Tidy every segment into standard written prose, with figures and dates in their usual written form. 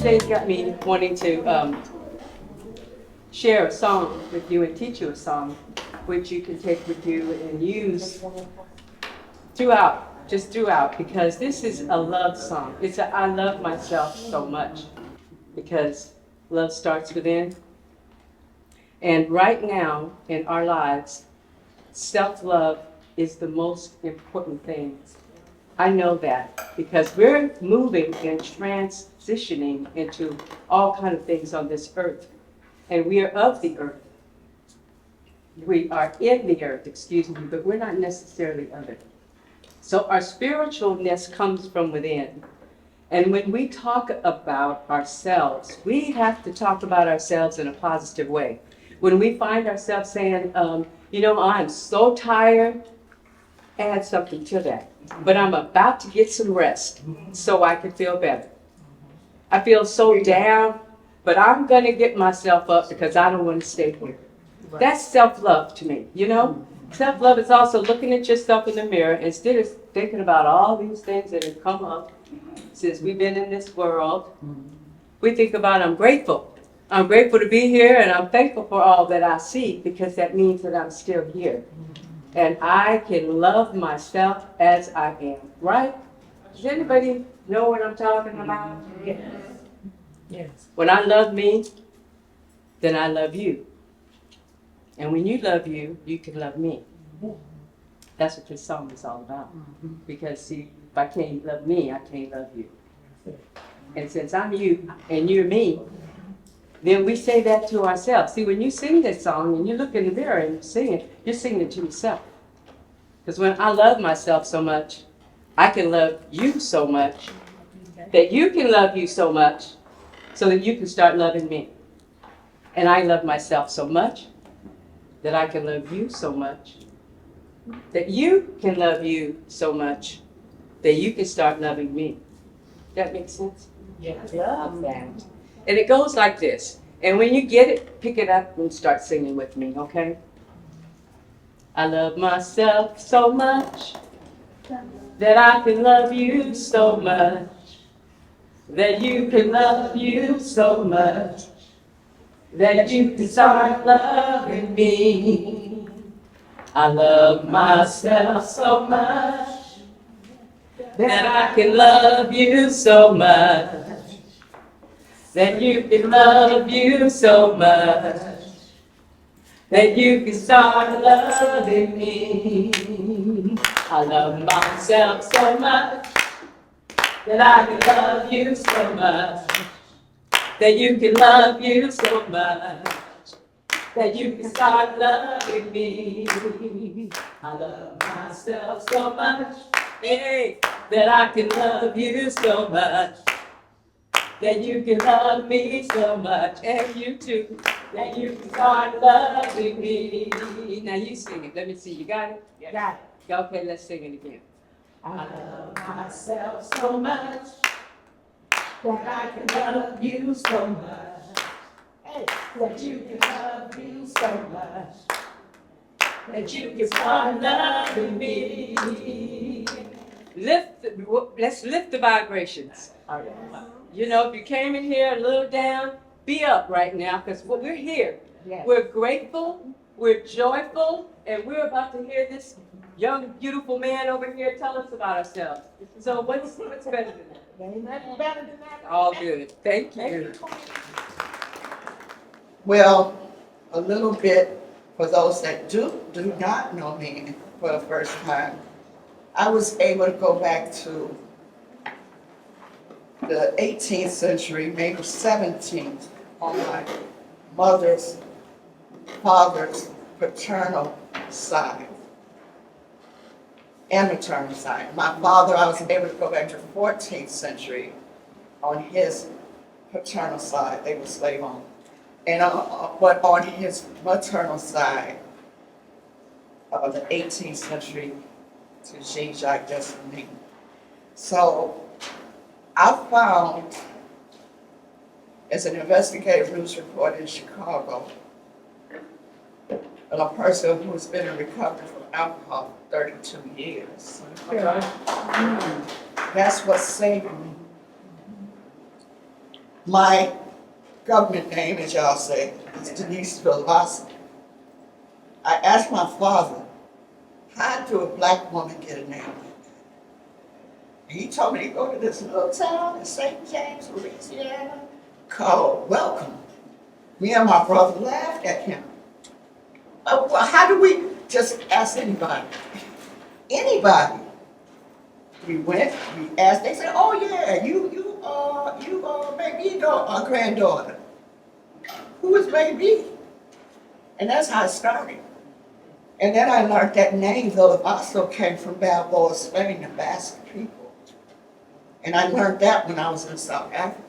today's got me wanting to share a song with you and teach you a song which you can take with you and use throughout, just throughout, because this is a love song. It's a I love myself so much, because love starts within. And right now in our lives, self-love is the most important thing. I know that because we're moving and transitioning into all kinds of things on this earth. And we are of the earth. We are in the earth, excuse me, but we're not necessarily of it. So our spiritualness comes from within. And when we talk about ourselves, we have to talk about ourselves in a positive way. When we find ourselves saying, I'm so tired, add something to that. But I'm about to get some rest so I can feel better. I feel so down, but I'm going to get myself up because I don't want to stay here. That's self-love to me, you know? Self-love is also looking at yourself in the mirror instead of thinking about all these things that have come up since we've been in this world. We think about, I'm grateful. I'm grateful to be here, and I'm thankful for all that I see because that means that I'm still here. And I can love myself as I am, right? Does anybody know what I'm talking about? Yes. Yes. When I love me, then I love you. And when you love you, you can love me. That's what this song is all about. Because, see, if I can't love me, I can't love you. And since I'm you and you're me, then we say that to ourselves. See, when you sing this song and you look in the mirror and you sing it, you're singing it to yourself. Because when I love myself so much, I can love you so much that you can love you so much so that you can start loving me. And I love myself so much that I can love you so much that you can love you so much that you can start loving me. That makes sense? Yeah. I love that. And it goes like this. And when you get it, pick it up and start singing with me, okay? I love myself so much that I can love you so much that you can love you so much that you can start loving me. I love myself so much that I can love you so much that you can love you so much that you can start loving me. I love myself so much that I can love you so much that you can love you so much that you can start loving me. I love myself so much, hey, that I can love you so much that you can love me so much, and you too, that you can start loving me. Now you sing it. Let me see. You got it? Yeah. Got it. Okay, let's sing it again. I love myself so much that I can love you so much, hey, that you can love me so much that you can start loving me. Let's lift the vibrations. You know, if you came in here a little down, be up right now, because we're here. Yes. We're grateful, we're joyful, and we're about to hear this young, beautiful man over here tell us about ourselves. So what's better than that? Nothing better than that. All good. Thank you. Well, a little bit for those that do not know me for the first time. I was able to go back to the 18th century, maybe 17th, on my mother's father's paternal side and maternal side. My father, I was able to go back to the 14th century on his paternal side. They were slave owned. And but on his maternal side, the 18th century to Jean-Jacques Dessalines. So I found, as an investigative news reporter in Chicago, a person who's been in recovery from alcohol for 32 years. That's what saved me. My government name, as y'all say, is Denise Villavasi. I asked my father, how do a black woman get a name? He told me to go to this little town in St. James, Louisiana, called Welcome. Me and my brother laughed at him. Well, how do we just ask anybody? Anybody. We went, we asked, they said, oh yeah, you maybe a granddaughter. Who is maybe? And that's how it started. And then I learned that name, though, also came from Balboa, Spain, the Basque people. And I learned that when I was in South Africa.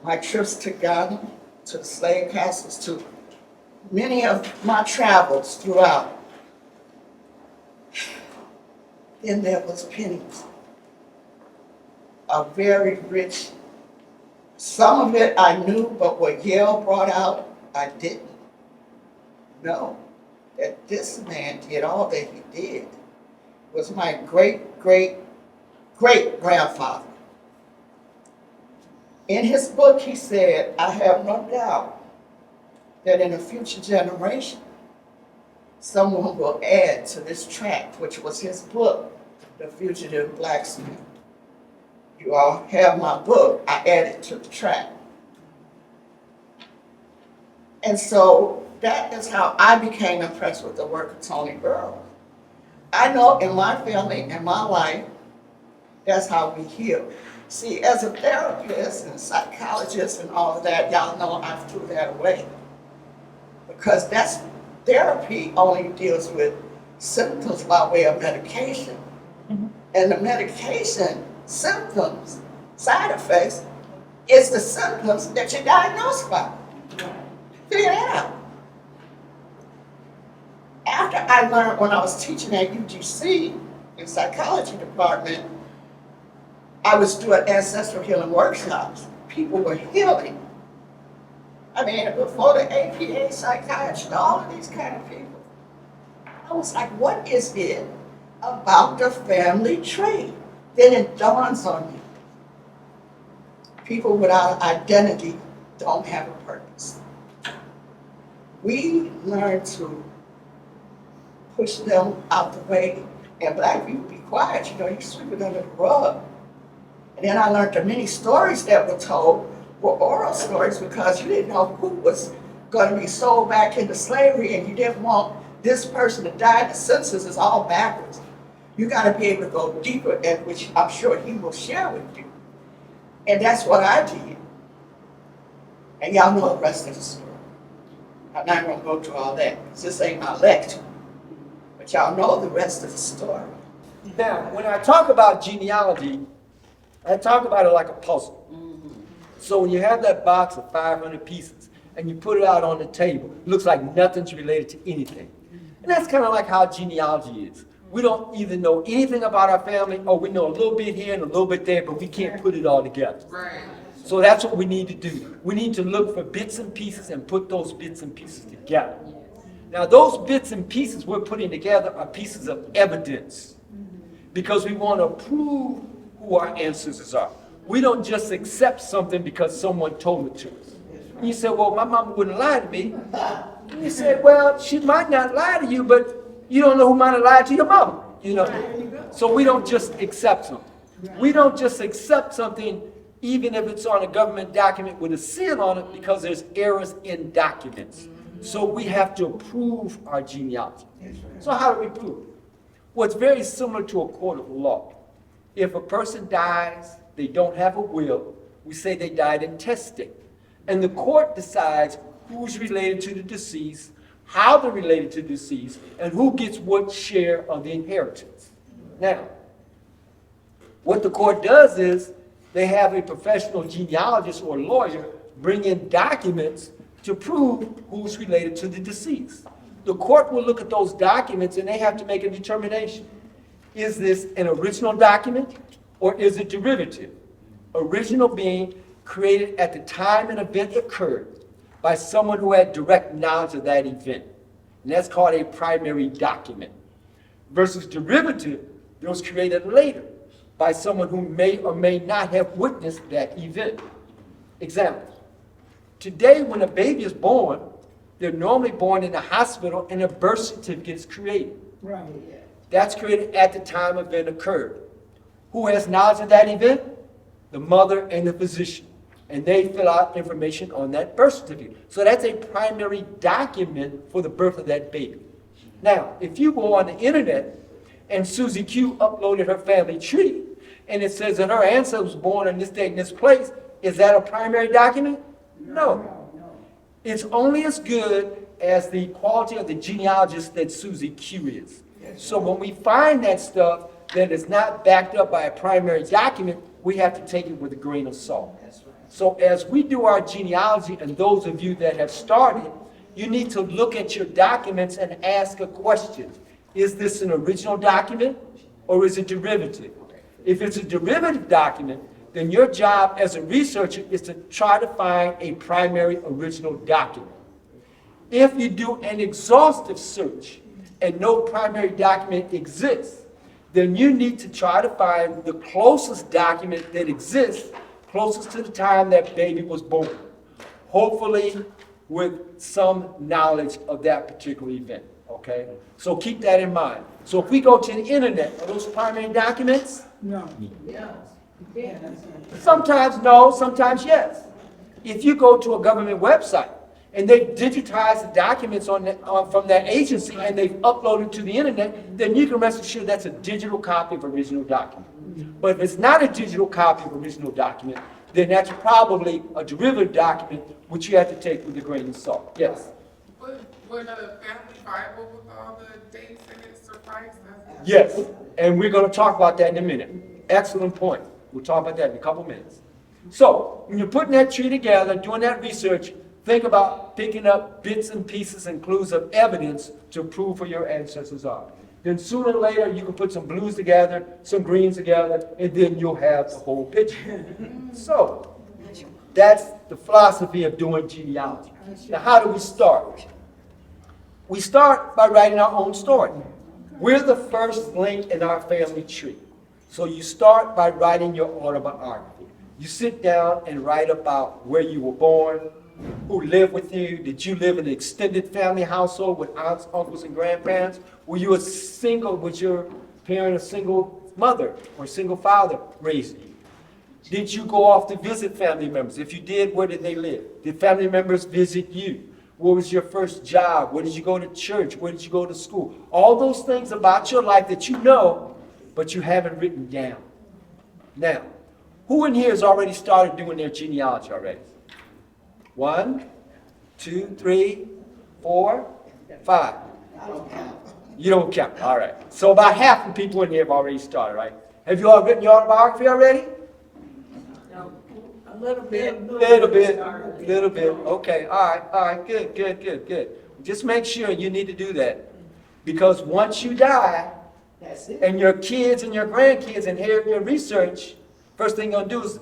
My trips to Ghana, to the slave castles, to many of my travels throughout. Then there was pennies, a very rich, some of it I knew, but what Yale brought out, I didn't know that this man did all that he did was my great-great-great-grandfather. In his book, he said, I have no doubt that in a future generation, someone will add to this tract, which was his book, The Fugitive Blacksmith. You all have my book, I added to the tract. And so that is how I became impressed with the work of Tony Burroughs. I know in my family, in my life, that's how we heal. See, as a therapist and psychologist and all of that, y'all know I threw that away. Because that's therapy only deals with symptoms by way of medication. Mm-hmm. And the medication symptoms, side effects, is the symptoms that you're diagnosed by. Figure that out. After I learned when I was teaching at UGC in psychology department, I was doing ancestral healing workshops. People were healing. I mean, before the APA, psychiatry, all of these kind of people. I was like, what is it about the family tree? Then it dawns on me. People without identity don't have a purpose. We learn to push them out the way, and black people be quiet, you know, you sweep it under the rug. And then I learned the many stories that were told were oral stories because you didn't know who was going to be sold back into slavery, and you didn't want this person to die. The census is all backwards. You got to be able to go deeper, and which I'm sure he will share with you. And that's what I did. And y'all know the rest of the story. I'm not going to go through all that because this ain't my lecture. But y'all know the rest of the story. Now, when I talk about genealogy, I talk about it like a puzzle. So when you have that box of 500 pieces and you put it out on the table, it looks like nothing's related to anything. And that's kind of like how genealogy is. We don't either know anything about our family, or we know a little bit here and a little bit there, but we can't put it all together. Right. So that's what we need to do. We need to look for bits and pieces and put those bits and pieces together. Now those bits and pieces we're putting together are pieces of evidence because we want to prove who our ancestors are. We don't just accept something because someone told it to us. And you say, well, my mama wouldn't lie to me. And you say, well, she might not lie to you, but you don't know who might have lied to your mama, you know. So we don't just accept something. We don't just accept something even if it's on a government document with a seal on it because there's errors in documents. So we have to prove our genealogy. So how do we prove it? Well, it's very similar to a court of law. If a person dies, they don't have a will, we say they died intestate. And the court decides who's related to the deceased, how they're related to the deceased, and who gets what share of the inheritance. Now, what the court does is they have a professional genealogist or lawyer bring in documents to prove who's related to the deceased. The court will look at those documents and they have to make a determination. Is this an original document or is it derivative? Original being created at the time an event occurred by someone who had direct knowledge of that event. And that's called a primary document. Versus derivative, that was created later by someone who may or may not have witnessed that event. Example. Today, when a baby is born, they're normally born in a hospital and a birth certificate is created. Right. That's created at the time an event occurred. Who has knowledge of that event? The mother and the physician. And they fill out information on that birth certificate. So that's a primary document for the birth of that baby. Now, if you go on the internet and Susie Q uploaded her family tree, and it says that her ancestor was born on this date in this place, is that a primary document? No. It's only as good as the quality of the genealogist that Susie Q is. So when we find that stuff that is not backed up by a primary document, we have to take it with a grain of salt. So as we do our genealogy, and those of you that have started, you need to look at your documents and ask a question. Is this an original document or is it derivative? If it's a derivative document, then your job as a researcher is to try to find a primary original document. If you do an exhaustive search and no primary document exists, then you need to try to find the closest document that exists, closest to the time that baby was born. Hopefully with some knowledge of that particular event, okay? So keep that in mind. So if we go to the internet, are those primary documents? No. Sometimes no, sometimes yes. If you go to a government website and they digitize the documents from that agency and they've uploaded to the internet, then you can rest assured that's a digital copy of original document. But if it's not a digital copy of original document, then that's probably a derivative document which you have to take with a grain of salt. Yes? Would a family Bible with all the dates in it suffice? Yes, and we're going to talk about that in a minute. Excellent point. We'll talk about that in a couple minutes. So, when you're putting that tree together, doing that research, think about picking up bits and pieces and clues of evidence to prove who your ancestors are. Then sooner or later, you can put some blues together, some greens together, and then you'll have the whole picture. So, that's the philosophy of doing genealogy. Now, how do we start? We start by writing our own story. We're the first link in our family tree. So you start by writing your autobiography. You sit down and write about where you were born, who lived with you. Did you live in an extended family household with aunts, uncles, and grandparents? Were you a single, was your parent a single mother or single father raising you? Did you go off to visit family members? If you did, where did they live? Did family members visit you? What was your first job? Where did you go to church? Where did you go to school? All those things about your life that you know, but you haven't written down. Now, who in here has already started doing their genealogy already? 1, 2, 3, 4, 5. You don't count. All right. So about half the people in here have already started, right? Have you all written your autobiography already? A little bit. Little bit. Okay, all right, good. Just make sure you need to do that. Because once you die, and your kids and your grandkids inherit your research, first thing you're going to do is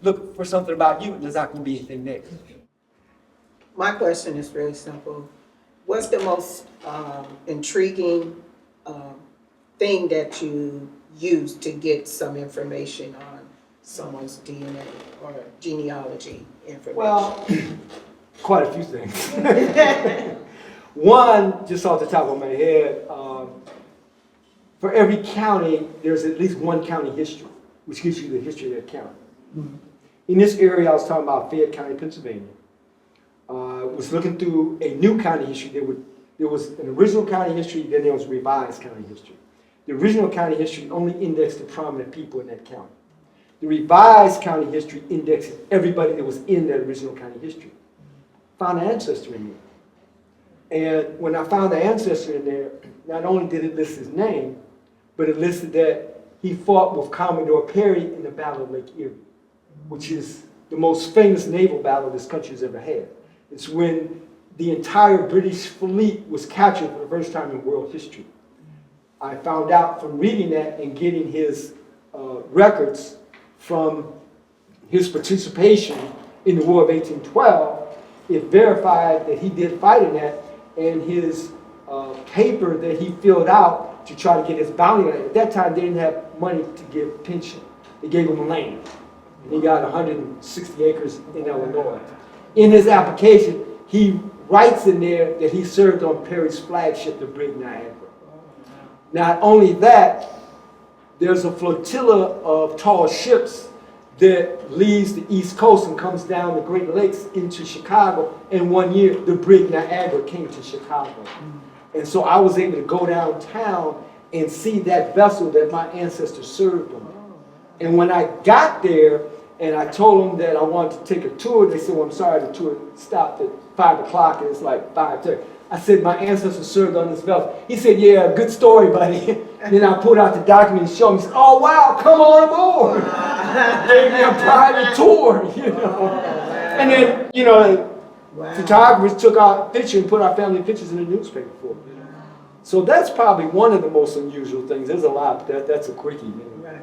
look for something about you, and there's not going to be anything there. My question is very simple. What's the most intriguing thing that you use to get some information on someone's DNA or genealogy information? Well, quite a few things. One, just off the top of my head, for every county, there's at least one county history, which gives you the history of that county. Mm-hmm. In this area, I was talking about Fayette County, Pennsylvania. Was looking through a new county history. There was an original county history, then there was revised county history. The original county history only indexed the prominent people in that county. The revised county history indexed everybody that was in that original county history. Found an ancestor in there. And when I found the ancestor in there, not only did it list his name, but it listed that he fought with Commodore Perry in the Battle of Lake Erie, which is the most famous naval battle this country has ever had. It's when the entire British fleet was captured for the first time in world history. I found out from reading that and getting his records from his participation in the War of 1812, it verified that he did fight in that, and his paper that he filled out to try to get his bounty. At that time, they didn't have money to give pension. They gave him land. And he got 160 acres in Illinois. In his application, he writes in there that he served on Perry's flagship, the Brig Niagara. Not only that, there's a flotilla of tall ships that leaves the East Coast and comes down the Great Lakes into Chicago. And one year, the Brig Niagara came to Chicago. And so I was able to go downtown and see that vessel that my ancestors served on. And when I got there and I told them that I wanted to take a tour, they said, well, I'm sorry, the tour stopped at 5 o'clock and it's like 5:30. I said, my ancestors served on this vessel. He said, yeah, good story, buddy. And then I pulled out the document and showed him. He said, oh, wow, come on aboard. Gave me a private tour, you know. And then, you know, photographers took our picture and put our family pictures in the newspaper for me. So that's probably one of the most unusual things. There's a lot, but that's a quickie. You know. Right.